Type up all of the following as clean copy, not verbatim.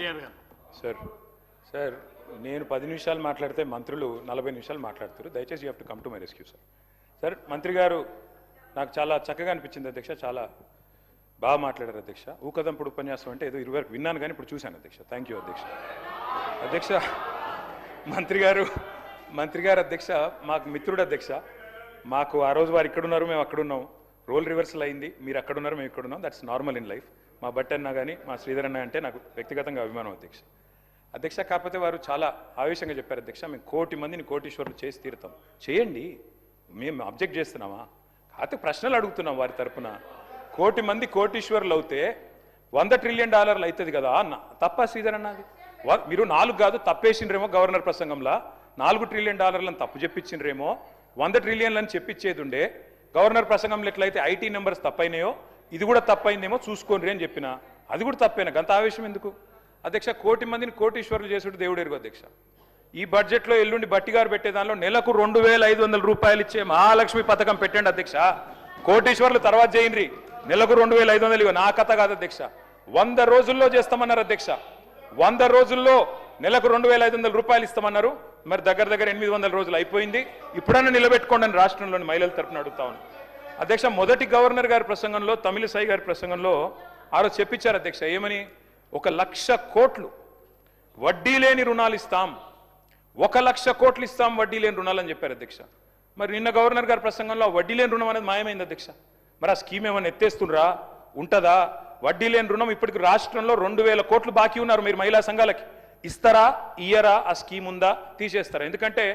కేటీఆర్ గారు. సార్ నేను 10 నిమిషాలు మాట్లాడితే మంత్రులు 40 నిమిషాలు మాట్లాడుతారు. దయచేసి you have to come to my rescue sir. మంత్రి గారు నాకు చాలా చక్కగా అనిపించింది అధ్యక్ష, చాలా బాగా మాట్లాడారు అధ్యక్ష. ఊకదంపుడు ఉపన్యాసం అంటే ఏదో 20 వరకు విన్నాను కానీ ఇప్పుడు చూశాను అధ్యక్ష. థ్యాంక్ యూ అధ్యక్ష. మంత్రి గారు అధ్యక్ష మాకు మిత్రుడు అధ్యక్ష. మాకు ఆ రోజు వారు ఇక్కడున్నారు, మేము అక్కడున్నాం. రోల్ రివర్సల్ అయింది, మీరు అక్కడున్నారు, మేము ఇక్కడున్నాం. That's normal in life. మా బట్టి అన్న కానీ మా శ్రీధర్ అన్న అంటే నాకు వ్యక్తిగతంగా అభిమానం అధ్యక్ష. కాకపోతే వారు చాలా ఆవేశంగా చెప్పారు అధ్యక్ష, మేము 1 కోటి మందిని కోటీశ్వరులు చేసి తీరుతాం. చేయండి, మేము అబ్జెక్ట్ చేస్తున్నామా? కాకపోతే ప్రశ్నలు అడుగుతున్నాం వారి తరపున. 1 కోటి మంది కోటీశ్వరులు అవుతే $100 ట్రిలియన్ అవుతుంది కదా అన్న. తప్ప శ్రీధర్ అన్నది మీరు 4 కాదు తప్పేసిండ్రేమో గవర్నర్ ప్రసంగంలో. $4 ట్రిలియన్ తప్పు చెప్పించిండ్రేమో, 100 ట్రిలియన్లు అని చెప్పించేది ఉండే. గవర్నర్ ప్రసంగంలో ఎట్లయితే ఐటీ నెంబర్స్ తప్పైనాయో ఇది కూడా తప్పైందేమో చూసుకోండి అని చెప్పిన. అది కూడా తప్పేనా? గంత ఆవేశం ఎందుకు అధ్యక్ష? 1 కోటి మందిని కోటీశ్వరులు చేసుడు దేవుడు ఎరుగు అధ్యక్ష. ఈ బడ్జెట్లో ఎల్లుండి బట్టిగారు పెట్టే దానిలో నెలకు 2,500 రూపాయలు ఇచ్చే మహాలక్ష్మి పథకం పెట్టండి అధ్యక్ష. కోటీశ్వరులు తర్వాత చేయండి, నెలకు 2,500 నా కథ కాదు అధ్యక్ష. 100 రోజుల్లో చేస్తామన్నారు అధ్యక్ష. 100 రోజుల్లో నెలకు 2,500 రూపాయలు ఇస్తామన్నారు. మరి దగ్గర 800 రోజులు అయిపోయింది. ఇప్పుడన్నా నిలబెట్టుకోండి అని రాష్ట్రంలోని మహిళల తరపున అడుగుతా ఉన్నాను అధ్యక్ష. మొదటి గవర్నర్ గారి ప్రసంగంలో, తమిళిసై గారి ప్రసంగంలో ఆ రోజు చెప్పించారు అధ్యక్ష. ఏమని? 1,00,000 కోట్లు వడ్డీ లేని రుణాలు ఇస్తాం, 1,00,000 కోట్లు ఇస్తాం వడ్డీ లేని రుణాలు అని చెప్పారు అధ్యక్ష. మరి నిన్న గవర్నర్ గారి ప్రసంగంలో వడ్డీ లేని రుణం అనేది మాయమైంది అధ్యక్ష. మరి ఆ స్కీమ్ ఏమైనా ఎత్తేస్తుండ్రా? ఉంటుందా? వడ్డీ లేని రుణం ఇప్పటికి రాష్ట్రంలో 2,000 కోట్లు బాకీ ఉన్నారు. మీరు మహిళా సంఘాలకి ఇస్తారా, ఇయ్యరా? ఆ స్కీమ్ ఉందా, తీసేస్తారా? ఎందుకంటే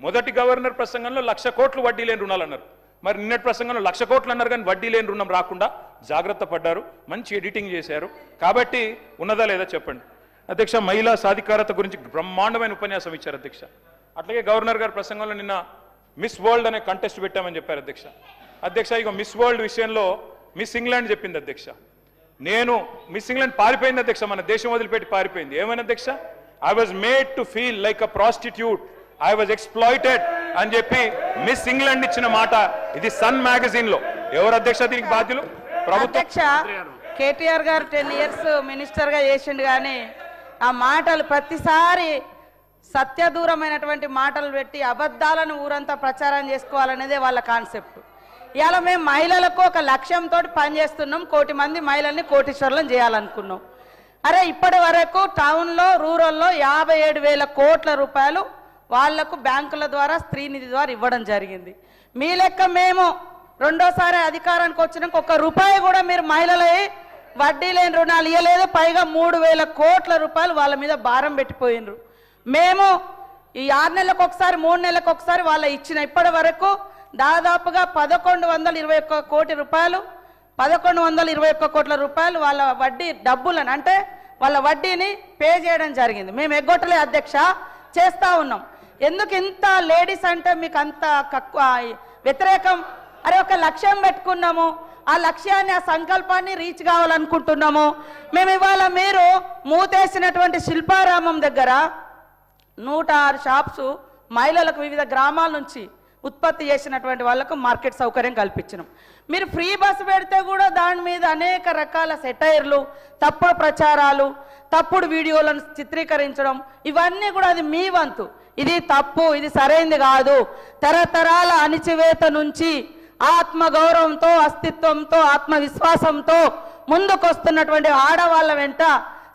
మొదటి గవర్నర్ ప్రసంగంలో 1,00,000 కోట్లు వడ్డీ లేని రుణాలు అన్నారు. మరి నిన్నటి ప్రసంగంలో 1,00,000 కోట్లు అన్నారు కానీ వడ్డీ లేని రుణం రాకుండా జాగ్రత్త పడ్డారు, మంచి ఎడిటింగ్ చేశారు. కాబట్టి ఉన్నదా లేదా చెప్పండి అధ్యక్ష. మహిళా సాధికారత గురించి బ్రహ్మాండమైన ఉపన్యాసం ఇచ్చారు అధ్యక్ష. అట్లాగే గవర్నర్ గారి ప్రసంగంలో నిన్న మిస్ వరల్డ్ అనే కంటెస్ట్ పెట్టామని చెప్పారు అధ్యక్ష. ఇక మిస్ వరల్డ్ విషయంలో మిస్ ఇంగ్లాండ్ చెప్పింది అధ్యక్ష. నేను మిస్ ఇంగ్లాండ్ పారిపోయింది అధ్యక్ష, మన దేశం వదిలిపెట్టి పారిపోయింది. ఏమైనా అధ్యక్ష? I was made to feel like a prostitute, I was exploited అని చెప్పి మిస్ ఇంగ్లాండ్ ఇచ్చిన మాట ఇది సన్ మ్యాగజైన్ లో. ఎవరు అధ్యక్ష దీనికి బాధ్యులు? ప్రభుత్వం. కేటీఆర్ గారు 10 ఇయర్స్ మినిస్టర్ గా చేసిండు కానీ ఆ మాటలు ప్రతిసారి సత్యదూరమైనటువంటి మాటలు పెట్టి అబద్ధాలను ఊరంతా ప్రచారం చేసుకోవాలనేదే వాళ్ళ కాన్సెప్ట్. ఇవాళ మేము మహిళలకు ఒక లక్ష్యంతో పనిచేస్తున్నాం. 1 కోటి మంది మహిళల్ని కోటీశ్వరులను చేయాలనుకున్నాం. అరే ఇప్పటి వరకు టౌన్లో, రూరల్లో 57,000 కోట్ల రూపాయలు వాళ్లకు బ్యాంకుల ద్వారా, స్త్రీనిధి ద్వారా ఇవ్వడం జరిగింది. మీ లెక్క మేము రెండోసారి అధికారానికి వచ్చినాక 1 రూపాయి కూడా మీరు మహిళలై వడ్డీ లేని రుణాలు ఇవ్వలేదు. పైగా 3,000 కోట్ల రూపాయలు వాళ్ళ మీద భారం పెట్టిపోయినరు. మేము ఈ 6 నెలలకు ఒకసారి, 3 నెలలకు ఒకసారి వాళ్ళ ఇచ్చిన ఇప్పటి వరకు దాదాపుగా 1,121 కోటి రూపాయలు, 1,121 కోట్ల రూపాయలు వాళ్ళ వడ్డీ డబ్బులను, అంటే వాళ్ళ వడ్డీని పే చేయడం జరిగింది. మేము ఎగ్గొట్టలే అధ్యక్ష, చేస్తూ ఉన్నాం. ఎందుకు ఇంత లేడీస్ అంటే మీకు అంత వ్యతిరేకం? అరే ఒక లక్ష్యం పెట్టుకున్నాము, ఆ లక్ష్యాన్ని, ఆ సంకల్పాన్ని రీచ్ కావాలనుకుంటున్నాము. మేము ఇవాళ మీరు మూతేసినటువంటి శిల్పారామం దగ్గర 106 షాప్స్ మహిళలకు వివిధ గ్రామాల నుంచి ఉత్పత్తి చేసినటువంటి వాళ్ళకు మార్కెట్ సౌకర్యం కల్పించినాం. మీరు ఫ్రీ బస్సు పెడితే కూడా దాని మీద అనేక రకాల సెటైర్లు, తప్పుడు ప్రచారాలు, తప్పుడు వీడియోలను చిత్రీకరించడం, ఇవన్నీ కూడా అది మీ వంతు. ఇది తప్పు, ఇది సరైనది కాదు. తరతరాల అణిచివేత నుంచి ఆత్మగౌరవంతో, అస్తిత్వంతో, ఆత్మవిశ్వాసంతో ముందుకొస్తున్నటువంటి ఆడవాళ్ళ వెంట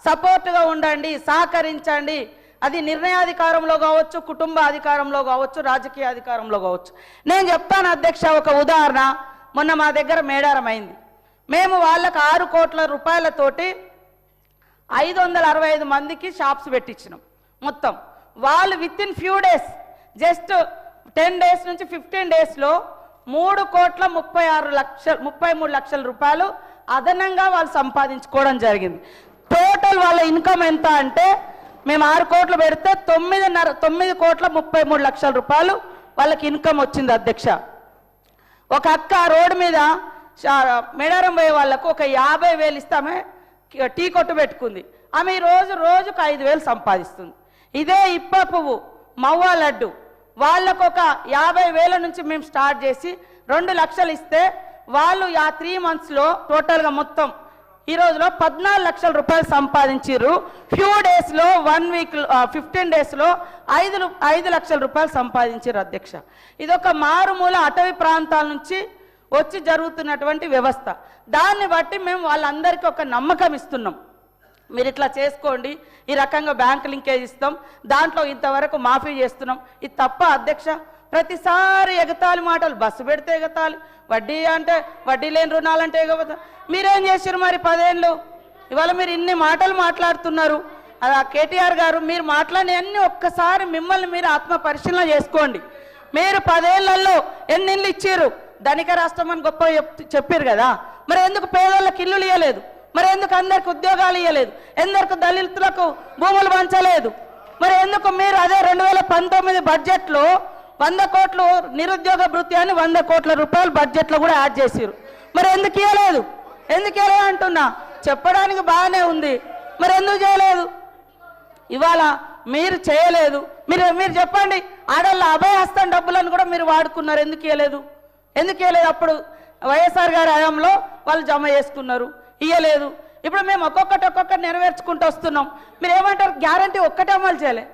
సపోర్టుగా ఉండండి, సహకరించండి. అది నిర్ణయాధికారంలో కావచ్చు, కుటుంబ అధికారంలో కావచ్చు, రాజకీయ అధికారంలో కావచ్చు. నేను చెప్తాను అధ్యక్ష, ఒక ఉదాహరణ. మొన్న మా దగ్గర మేడారం అయింది. మేము వాళ్ళకు 6 కోట్ల రూపాయలతోటి 565 మందికి షాప్స్ పెట్టించినాం. మొత్తం వాళ్ళు with in few days, just 10 days నుంచి 15 డేస్లో 3,33 లక్షల రూపాయలు అదనంగా వాళ్ళు సంపాదించుకోవడం జరిగింది. టోటల్ వాళ్ళ ఇన్కమ్ ఎంత అంటే, మేము 6 కోట్లు పెడితే 9,33 లక్షల రూపాయలు వాళ్ళకి ఇన్కమ్ వచ్చింది అధ్యక్ష. ఒక అక్క రోడ్డు మీద మేడారం పోయే వాళ్ళకు ఒక 50,000 ఇస్తామే టీ కొట్టు పెట్టుకుంది. ఆమె రోజుకు 5,000 సంపాదిస్తుంది. ఇదే ఇప్ప పువ్వు, మవ్వ లడ్డు, వాళ్ళకు ఒక 50,000 నుంచి మేము స్టార్ట్ చేసి 2 లక్షలు ఇస్తే వాళ్ళు ఆ 3 మంత్స్లో టోటల్గా మొత్తం ఈ రోజులో 14 లక్షల రూపాయలు సంపాదించారు. ఫ్యూ డేస్లో 1 వీక్ 15 డేస్లో 5 లక్షల రూపాయలు సంపాదించారు అధ్యక్ష. ఇదొక మారుమూల అటవీ ప్రాంతాల నుంచి వచ్చి జరుగుతున్నటువంటి వ్యవస్థ. దాన్ని బట్టి మేము వాళ్ళందరికీ ఒక నమ్మకం ఇస్తున్నాం. మీరు ఇట్లా చేసుకోండి, ఈ రకంగా బ్యాంక్ లింకేజ్ ఇస్తాం, దాంట్లో ఇంతవరకు మాఫీ చేస్తున్నాం. ఇది తప్ప అధ్యక్ష? ప్రతిసారి ఎగతాళి మాటలు, బస్సు పెడితే ఎగతాళి, వడ్డీ అంటే వడ్డీ లేని రుణాలంటే ఎగబోతా. మీరేం చేశారు మరి 10 ఏళ్ళు? ఇవాళ మీరు ఇన్ని మాటలు మాట్లాడుతున్నారు. అది కేటీఆర్ గారు మీరు మాట్లాడిన అన్ని ఒక్కసారి మిమ్మల్ని మీరు ఆత్మ పరిశీలన చేసుకోండి. మీరు 10 ఏళ్లలో ఎన్ని ఇళ్ళు ఇచ్చారు? ధనిక రాష్ట్రం అని గొప్ప చెప్పారు కదా, మరి ఎందుకు పేదోళ్ళకి ఇల్లులు ఇవ్వలేదు? మరి ఎందుకు అందరికి ఉద్యోగాలు ఇవ్వలేదు? ఎందుకు దళితులకు భూములు పంచలేదు? మరి ఎందుకు మీరు అదే 2019 బడ్జెట్లో 100 కోట్లు నిరుద్యోగ భృతి అని 100 కోట్ల రూపాయలు బడ్జెట్లో కూడా యాడ్ చేశారు? మరి ఎందుకు ఇవ్వలేదు? ఎందుకు ఇవ్వలేదు అంటున్నా. చెప్పడానికి బాగానే ఉంది, మరి ఎందుకు చేయలేదు? ఇవాళ మీరు చేయలేదు. మీరు చెప్పండి, ఆడళ్ళ అభయహస్తం డబ్బులను కూడా మీరు వాడుకున్నారు, ఎందుకు ఇవ్వలేదు? ఎందుకు ఇవ్వలేదు? అప్పుడు వైఎస్ఆర్ గారి హయాంలో వాళ్ళు జమ చేసుకున్నారు, ఇవ్వలేదు. ఇప్పుడు మేము ఒక్కొక్కటి నెరవేర్చుకుంటూ వస్తున్నాం. మీరు ఏమంటారు? గ్యారంటీ ఒక్కటే అమలు చేయలే.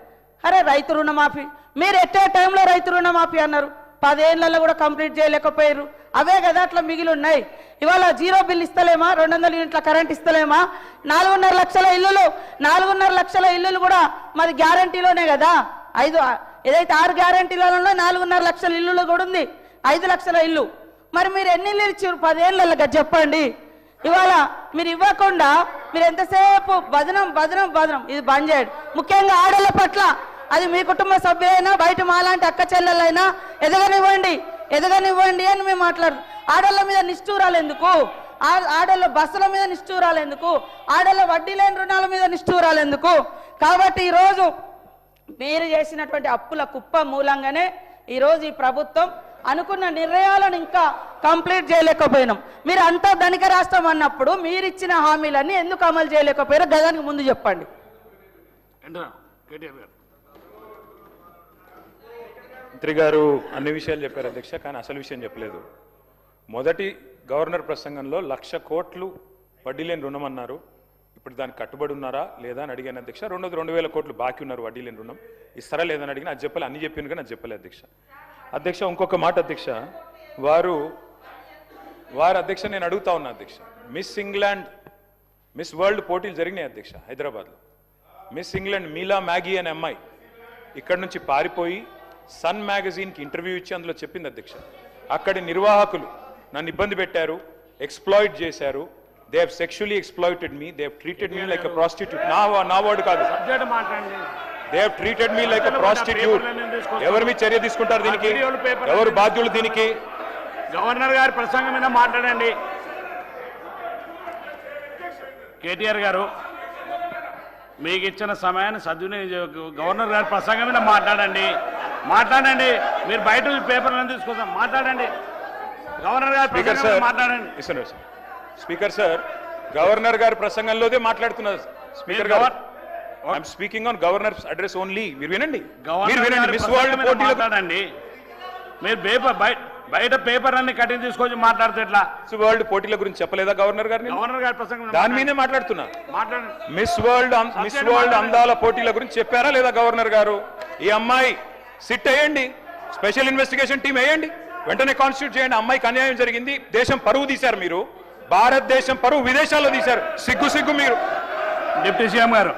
అరే రైతు రుణమాఫీ, మీరు ఎట్టే టైంలో రైతు రుణమాఫీ అన్నారు, 10 ఏళ్లలో కూడా కంప్లీట్ చేయలేకపోయారు. అవే కదా అట్లా మిగిలి ఉన్నాయి. ఇవాళ 0 బిల్ ఇస్తలేమా? 200 యూనిట్ల కరెంట్ ఇస్తలేమా? 4.5 లక్షల ఇల్లులు, 4.5 లక్షల ఇల్లులు కూడా మాది గ్యారంటీలోనే కదా. ఏదైతే 6 గ్యారంటీలలో 4.5 లక్షల ఇల్లులు కూడా ఉంది, 5 లక్షల ఇల్లు. మరి మీరు ఎన్ని ఇల్లు ఇచ్చారు 10 ఏళ్ళలో చెప్పండి. ఇవాళ మీరు ఇవ్వకుండా మీరు ఎంతసేపు బదనం ఇది బంద్ చేయండి. ముఖ్యంగా ఆడళ్ళ పట్ల, అది మీ కుటుంబ సభ్యులైనా బయట మాలాంటి అక్క చెల్లెలైనా ఎదగనివ్వండి అని మేము మాట్లాడు. ఆడళ్ళ మీద నిష్ఠూరాలు ఎందుకు? ఆడళ్ళ బస్సుల మీద నిష్ఠూరాలు ఎందుకు? ఆడళ్ళ వడ్డీ లేని రుణాల మీద నిష్ఠూరాలు ఎందుకు? కాబట్టి ఈరోజు మీరు చేసినటువంటి అప్పుల కుప్ప మూలంగానే ఈరోజు ఈ ప్రభుత్వం అనుకున్న నిర్ణయాలను ఇంకా కంప్లీట్ చేయలేకపోయినాం. మీరు అంతా ధనిక రాష్ట్రం అన్నప్పుడు మీరు ఇచ్చిన హామీలన్నీ ఎందుకు అమలు చేయలేకపోయారో గదానికి ముందు చెప్పండి. మంత్రి గారు అన్ని విషయాలు చెప్పారు అధ్యక్ష, కానీ అసలు విషయం చెప్పలేదు. మొదటి గవర్నర్ ప్రసంగంలో 1,00,000 కోట్లు వడ్డీ లేని రుణం అన్నారు. ఇప్పుడు దానికి కట్టుబడి ఉన్నారా లేదా అని అడిగాను అధ్యక్ష. 2,000 కోట్లు బాకీ ఉన్నారు వడ్డీ లేని రుణం, ఇస్తారా లేదని అడిగిన. అది చెప్పాలి, అన్ని చెప్పాను కానీ అది చెప్పలేదు అధ్యక్ష. ఇంకొక మాట అధ్యక్ష, వారు అధ్యక్ష నేను అడుగుతా ఉన్నా అధ్యక్ష, మిస్ వరల్డ్ పోటీలు జరిగినాయి అధ్యక్ష హైదరాబాద్లో. మిస్ ఇంగ్లాండ్ మీలా మ్యాగీ అనే అమ్మాయి ఇక్కడ నుంచి పారిపోయి సన్ మ్యాగజైన్కి ఇంటర్వ్యూ ఇచ్చి అందులో చెప్పింది అధ్యక్ష, అక్కడి నిర్వాహకులు నన్ను ఇబ్బంది పెట్టారు, ఎక్స్ప్లాయిట్ చేశారు, they have sexually exploited me, they have treated me like a prostitute. నా వర్డ్ కాదు, they have treated me like a prostitute. ఎవరి మీద చర్య తీసుకుంటారు దీనికి? ఎవరు బాధ్యులు దీనికి? గవర్నర్ గారి ప్రసంగం మీద మాట్లాడండి. కేటీఆర్ గారు మీకు ఇచ్చిన సమయాన్ని సద్వినియోగం, గవర్నర్ గారి ప్రసంగం మీద మాట్లాడండి. మీరు బయట పేపర్లను తీసుకొస్తాం, మాట్లాడండి. గవర్నర్ గారి ప్రసంగం మీద మాట్లాడండి. స్పీకర్ సార్, గవర్నర్ గారి ప్రసంగంలోదే మాట్లాడుతున్నారు స్పీకర్ గారు. I'm speaking on governors address only. మీరు వినండి. మిస్ వరల్డ్ పోటీలు మాట్లాడండి. మీరు బయట పేపర్ అన్ని కట్టింగ్ తీసుకొచ్చి మాట్లాడుతూ ఎట్లా? మిస్ వరల్డ్ పోటీల గురించి చెప్పలేదా గవర్నర్ గారిని? గవర్నర్ గారి ప్రసంగం దాని మీదే మాట్లాడుతున్నా. మాట్లాడండి. మిస్ వరల్డ్ అందాల పోటీల గురించి చెప్పారా లేదా గవర్నర్ గారు? ఈ అమ్మాయి సిట్ వేయండి, స్పెషల్ ఇన్వెస్టిగేషన్ టీం వేయండి, వెంటనే కాన్స్టిట్యూట్ చేయండి. అమ్మాయికి అన్యాయం జరిగింది, దేశం పరువు తీశారు మీరు, భారతదేశం పరువు విదేశాల్లో తీశారు. సిగ్గు మీరు. డిప్యూటీ సీఎం గారు